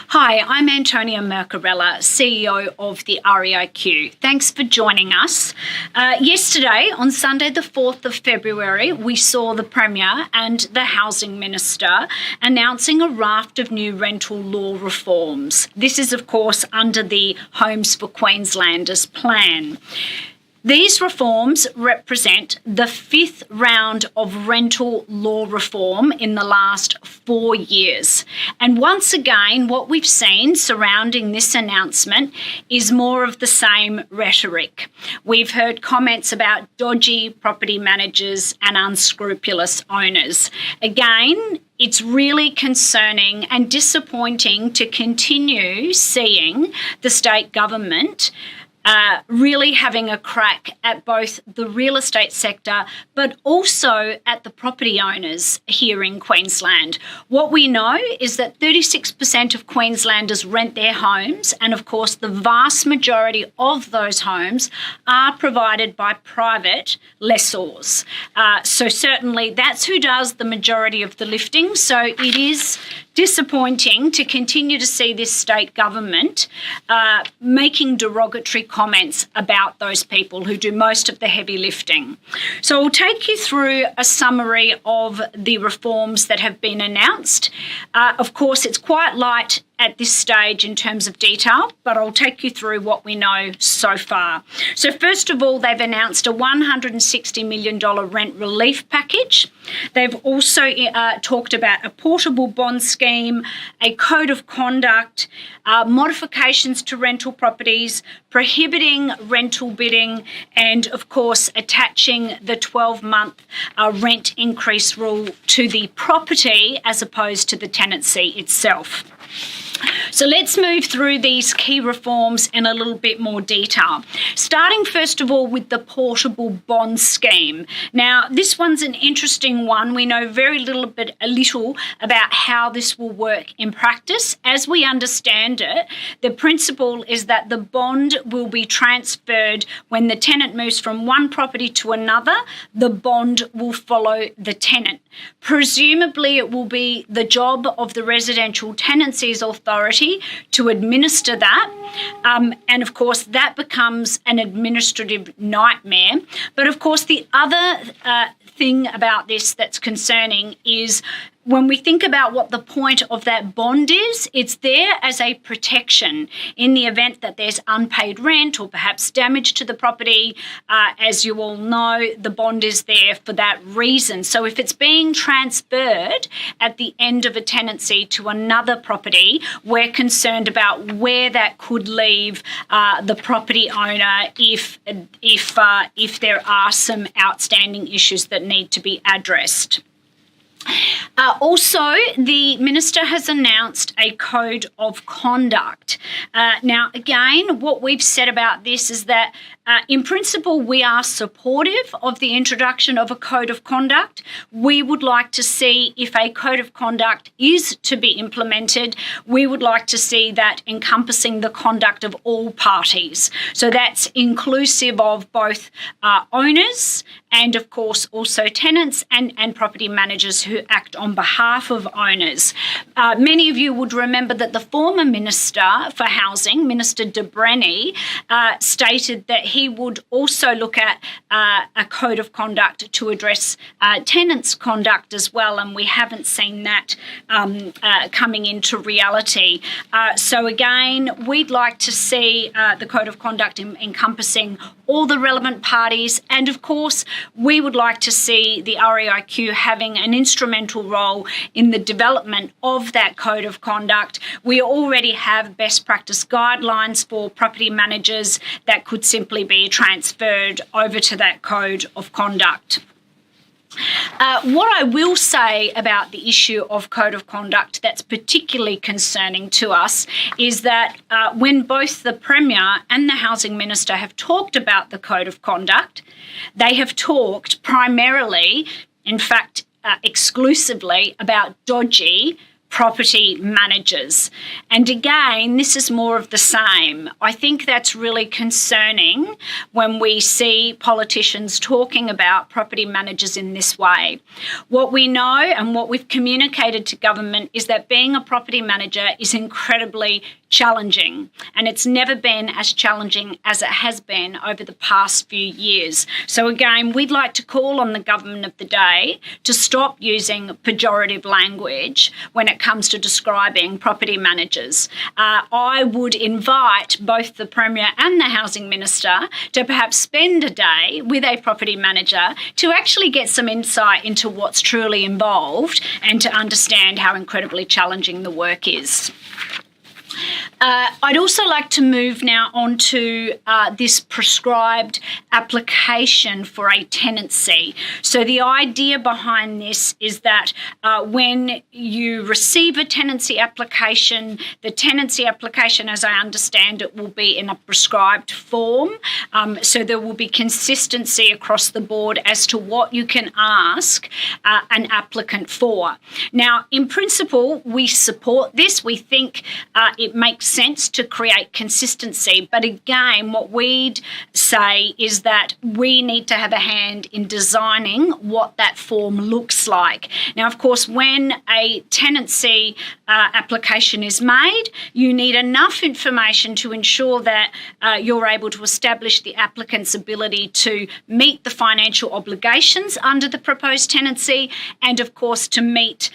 Hi, I'm Antonia Mercorella, CEO of the REIQ. Thanks for joining us. Yesterday, on Sunday the 4th of February, we saw the Premier and the Housing Minister announcing a raft of new rental law reforms. This is, of course, under the Homes for Queenslanders plan. These reforms represent the fifth round of rental law reform in the last 4 years. And once again, what we've seen surrounding this announcement is more of the same rhetoric. We've heard comments about dodgy property managers and unscrupulous owners. Again, it's really concerning and disappointing to continue seeing the state government really having a crack at both the real estate sector but also at the property owners here in Queensland. What we know is that 36% of Queenslanders rent their homes, and of course the vast majority of those homes are provided by private lessors. So certainly that's who does the majority of the lifting. So it is disappointing to continue to see this state government making derogatory comments about those people who do most of the heavy lifting. So I'll take you through a summary of the reforms that have been announced. Of course, it's quite light at this stage in terms of detail, but I'll take you through what we know so far. So first of all, they've announced a $160 million rent relief package. They've also talked about a portable bond scheme, a code of conduct, modifications to rental properties, prohibiting rental bidding, and of course attaching the 12-month rent increase rule to the property as opposed to the tenancy itself. So let's move through these key reforms in a little bit more detail. Starting first of all with the portable bond scheme. Now, this one's an interesting one. We know very little about how this will work in practice. As we understand it, the principle is that the bond will be transferred when the tenant moves from one property to another. The bond will follow the tenant. Presumably, it will be the job of the Residential Tenancies Authority to administer that. And of course, that becomes an administrative nightmare. But of course, the other thing about this that's concerning is when we think about what the point of that bond is, it's there as a protection in the event that there's unpaid rent or perhaps damage to the property. As you all know, the bond is there for that reason. So if it's being transferred at the end of a tenancy to another property, we're concerned about where that could leave the property owner if there are some outstanding issues that need to be addressed. Also, the Minister has announced a code of conduct. Now, again, what we've said about this is that in principle, we are supportive of the introduction of a code of conduct. We would like to see if a code of conduct is to be implemented, we would like to see that encompassing the conduct of all parties. So that's inclusive of both owners and, of course, also tenants and property managers who act on behalf of owners. Many of you would remember that the former Minister for Housing, Minister De Brenny, stated that he would also look at a code of conduct to address tenants' conduct as well, and we haven't seen that coming into reality. So again, we'd like to see the code of conduct encompassing all the relevant parties, and of course, we would like to see the REIQ having an instrumental role in the development of that code of conduct. We already have best practice guidelines for property managers that could simply be transferred over to that code of conduct. What I will say about the issue of code of conduct that's particularly concerning to us is that when both the Premier and the Housing Minister have talked about the code of conduct, they have talked primarily, in fact, exclusively about dodgy property managers. And again, this is more of the same. I think that's really concerning when we see politicians talking about property managers in this way. What we know and what we've communicated to government is that being a property manager is incredibly challenging, and it's never been as challenging as it has been over the past few years. So again, we'd like to call on the government of the day to stop using pejorative language when it comes to describing property managers. I would invite both the Premier and the Housing Minister to perhaps spend a day with a property manager to actually get some insight into what's truly involved and to understand how incredibly challenging the work is. I'd also like to move now on to this prescribed application for a tenancy. So the idea behind this is that when you receive a tenancy application, the tenancy application, as I understand it, will be in a prescribed form. So there will be consistency across the board as to what you can ask an applicant for. Now, in principle, we support this. We think it makes sense to create consistency. But again, what we'd say is that we need to have a hand in designing what that form looks like. Now, of course, when a tenancy application is made, you need enough information to ensure that you're able to establish the applicant's ability to meet the financial obligations under the proposed tenancy and, of course, to meet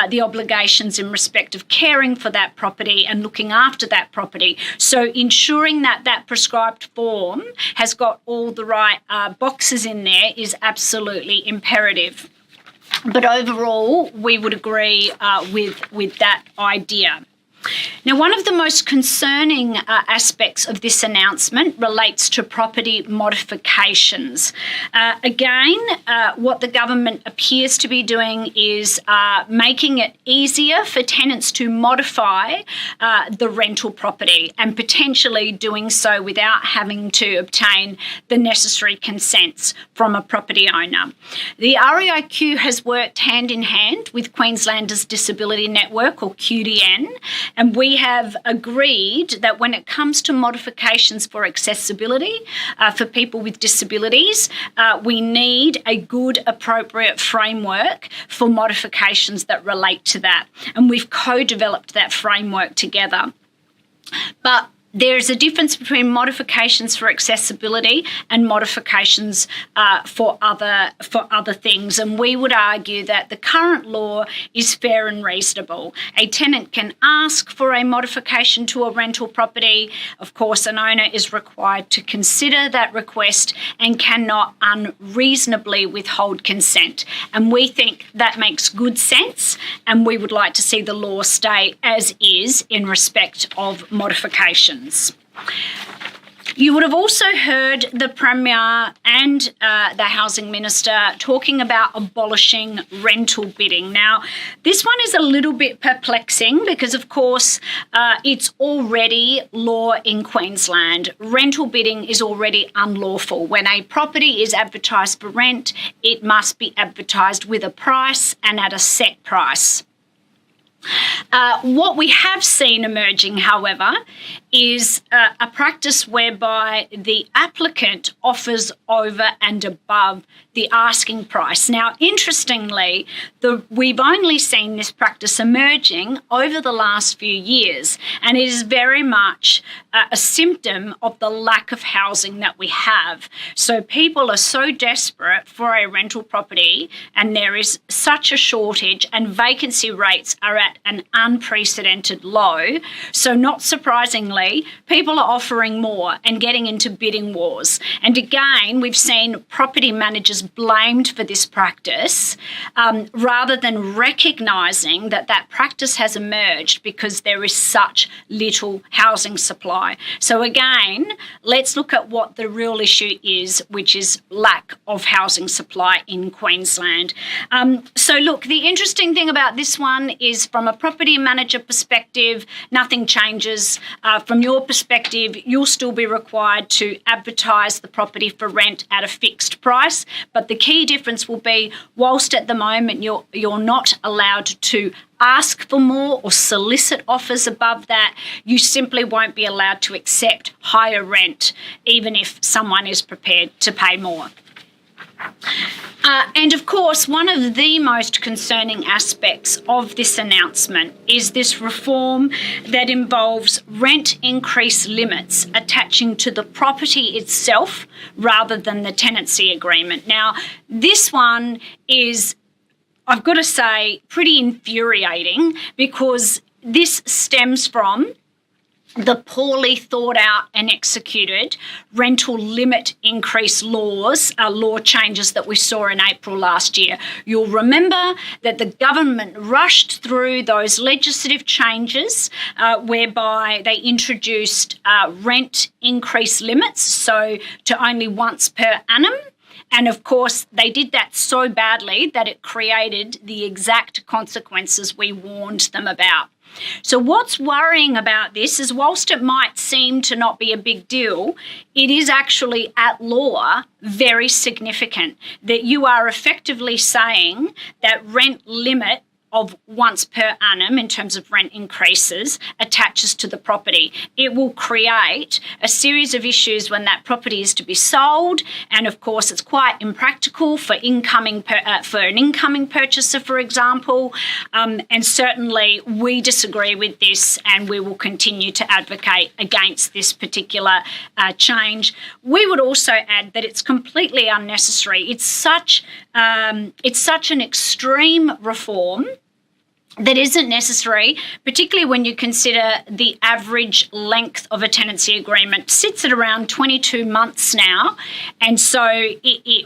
the obligations in respect of caring for that property and looking after that property. So ensuring that that prescribed form has got all the right boxes in there is absolutely imperative. But overall, we would agree with that idea. Now, one of the most concerning aspects of this announcement relates to property modifications. Again, what the government appears to be doing is making it easier for tenants to modify the rental property and potentially doing so without having to obtain the necessary consents from a property owner. The REIQ has worked hand in hand with Queenslanders Disability Network, or QDN, and we have agreed that when it comes to modifications for accessibility for people with disabilities, we need a good, appropriate framework for modifications that relate to that. And we've co-developed that framework together. But there's a difference between modifications for accessibility and modifications for other things, and we would argue that the current law is fair and reasonable. A tenant can ask for a modification to a rental property. Of course, an owner is required to consider that request and cannot unreasonably withhold consent. And we think that makes good sense, and we would like to see the law stay as is in respect of modifications. You would have also heard the Premier and the Housing Minister talking about abolishing rental bidding. Now, this one is a little bit perplexing because, of course, it's already law in Queensland. Rental bidding is already unlawful. When a property is advertised for rent, it must be advertised with a price and at a set price. What we have seen emerging, however, is a practice whereby the applicant offers over and above the asking price. Now, interestingly, we've only seen this practice emerging over the last few years, and it is very much a symptom of the lack of housing that we have. So people are so desperate for a rental property, and there is such a shortage, and vacancy rates are at an unprecedented low. So not surprisingly, people are offering more and getting into bidding wars. And again, we've seen property managers blamed for this practice rather than recognising that that practice has emerged because there is such little housing supply. So again, let's look at what the real issue is, which is lack of housing supply in Queensland. So look, the interesting thing about this one is from a property manager perspective, nothing changes. From your perspective, you'll still be required to advertise the property for rent at a fixed price, But the key difference will be, whilst at the moment you're not allowed to ask for more or solicit offers above that, you simply won't be allowed to accept higher rent, even if someone is prepared to pay more. And of course, one of the most concerning aspects of this announcement is this reform that involves rent increase limits attaching to the property itself rather than the tenancy agreement. Now, this one is, I've got to say, pretty infuriating, because this stems from the poorly thought out and executed rental limit increase law changes that we saw in April last year. You'll remember that the government rushed through those legislative changes whereby they introduced rent increase limits, so to only once per annum. And of course, they did that so badly that it created the exact consequences we warned them about. So what's worrying about this is, whilst it might seem to not be a big deal, it is actually at law very significant that you are effectively saying that rent limit of once per annum in terms of rent increases attaches to the property. It will create a series of issues when that property is to be sold, and of course it's quite impractical for an incoming purchaser, for example, and certainly we disagree with this, and we will continue to advocate against this particular change. We would also add that it's completely unnecessary. It's such an extreme reform that isn't necessary, particularly when you consider the average length of a tenancy agreement sits at around 22 months now, and so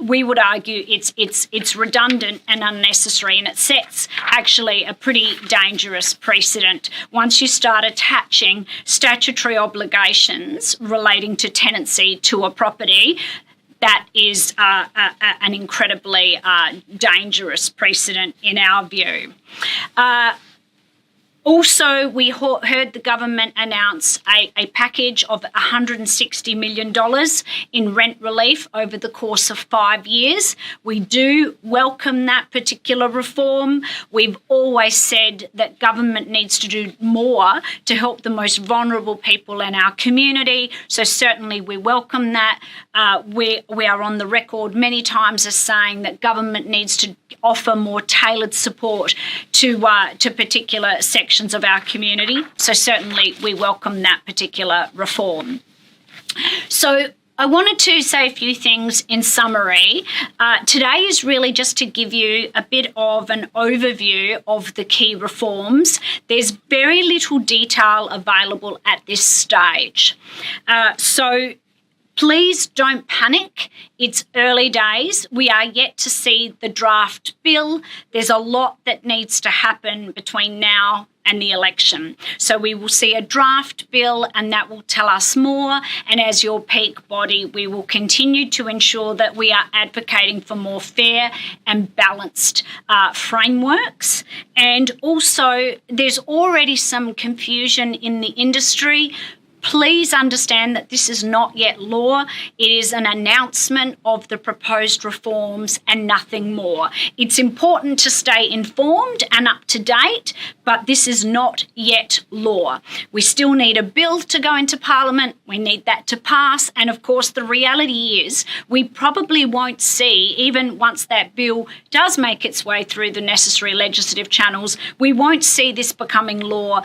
we would argue it's redundant and unnecessary, and it sets actually a pretty dangerous precedent once you start attaching statutory obligations relating to tenancy to a property. That is an incredibly dangerous precedent in our view. Also, we heard the government announce a package of $160 million in rent relief over the course of 5 years. We do welcome that particular reform. We've always said that government needs to do more to help the most vulnerable people in our community, so certainly we welcome that. We are on the record many times as saying that government needs to offer more tailored support to particular sections of our community. So certainly we welcome that particular reform. So I wanted to say a few things in summary. Today is really just to give you a bit of an overview of the key reforms. There's very little detail available at this stage. So please don't panic. It's early days. We are yet to see the draft bill. There's a lot that needs to happen between now and the election. So we will see a draft bill, and that will tell us more. And as your peak body, we will continue to ensure that we are advocating for more fair and balanced frameworks. And also, there's already some confusion in the industry. Please understand that this is not yet law. It is an announcement of the proposed reforms and nothing more. It's important to stay informed and up to date, but this is not yet law. We still need a bill to go into Parliament. We need that to pass. And of course, the reality is we probably won't see, even once that bill does make its way through the necessary legislative channels, we won't see this becoming law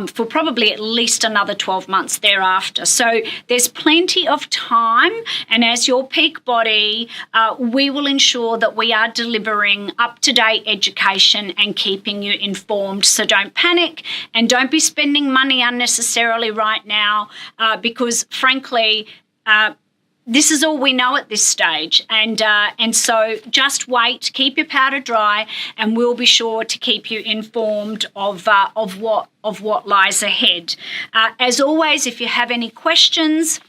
for probably at least another 12 months thereafter. So there's plenty of time, and as your peak body, we will ensure that we are delivering up-to-date education and keeping you informed. So don't panic and don't be spending money unnecessarily right now because, frankly, this is all we know at this stage, and so just wait, keep your powder dry, and we'll be sure to keep you informed of what lies ahead. As always, if you have any questions,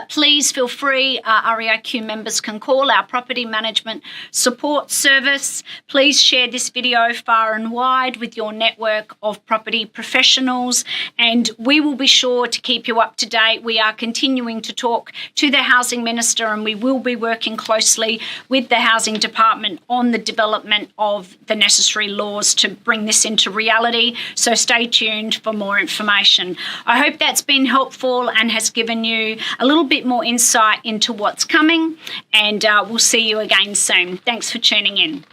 Please feel free, REIQ members can call our property management support service. Please share this video far and wide with your network of property professionals, and we will be sure to keep you up to date. We are continuing to talk to the Housing Minister, and we will be working closely with the Housing Department on the development of the necessary laws to bring this into reality. So stay tuned for more information. I hope that's been helpful and has given you a little bit more insight into what's coming, and we'll see you again soon. Thanks for tuning in.